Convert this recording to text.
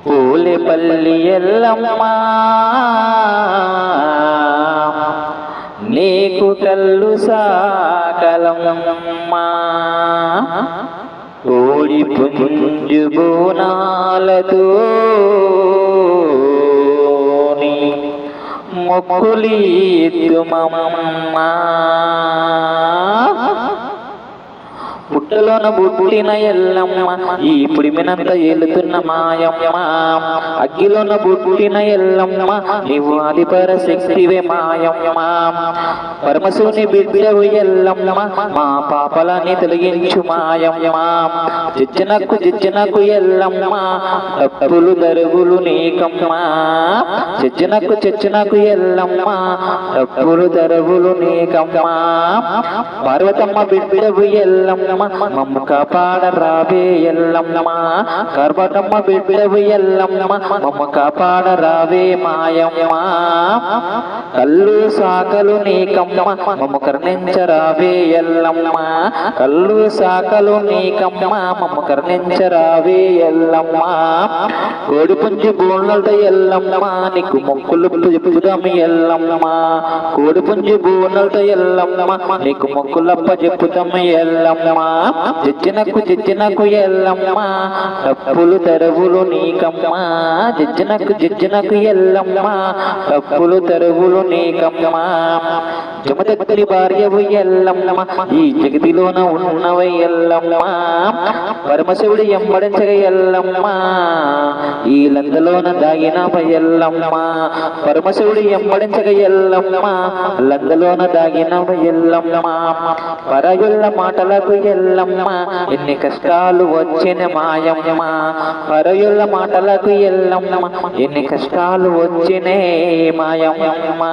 పూలెపల్లి ఎల్లమ్మ నీకు కల్లు సాకలమ్మ కోడి పుంజు బోనాలతో మొక్కులీద్దుమమ్మ పుట్టలోన పుట్టిన ఎల్లమ్మ ఈ పుడిమినంత ఏలుతున్న మాయమ్మ అగ్గిలోన పుట్టిన ఎల్లమ్మ నీవు ఆదిపర శక్తివే మాయమ్మ పరమశివుని బిడ్డవు ఎల్లమ్మ మా పాపలని తొలగించు మాయమ్మ జిజ్జనకు ఎల్లమ్మ డప్పులు దరుగులు నీకమ్మ జిజ్జనకు ఎల్లమ్మ డప్పులు దరుగులు నీకమ్మ పార్వతమ్మ బిడ్డవు ఎల్లమ్మ మమ్ము కాపాడరావే ఎల్లమ్మ కర్బటమ్మ బిడ్డవు ఎల్లమ్మ మమ్ము కాపాడరావే మాయమ్మ కల్లు సాకలు నీకమ్మ మమ్ము కరుణించరావే ఎల్లమ్మ కల్లు సాకలు నీకమ్మ మమ్ము కరుణించరావే ఎల్లమ్మ కోడిపుంజి బోనలతో ఎల్లమ్మ నీకు మొక్కులు చెప్పుదాం ఎల్లమ్మ కోడిపుంజి బోనలతో ఎల్లమ్మ నీకు మొక్కులప్ప చెప్పుతాం ఎల్లమ్మ జిజ్జనకు ఎల్లమ్మ డప్పులు తెరవులు నీకమ్మ జిజ్జనకు ఎల్లమ్మ డప్పులు తెరవులు నీకమ్మ జమదగ్ని భార్యవు ఎల్లమ్మ ఈ జగతిలోన ఉన్నవ ఎల్లమ్మ పరమశివుడు ఎంబడించగ ఎల్లమ్మ ఈ లందలోన దాగినవ ఎల్లమ్మ పరమశివుడు ఎంబడించగ ఎల్లమ్మ లందలోన దాగినవ ఎల్లమ్మ పరయుళ్ళ మాటలకు ఎల్లమ్మ ఎన్ని కష్టాలు వచ్చిన మాయమ్మ పరయుళ్ళ మాటలకు ఎల్లమ్మ ఎన్ని కష్టాలు వచ్చినే మాయమ్మ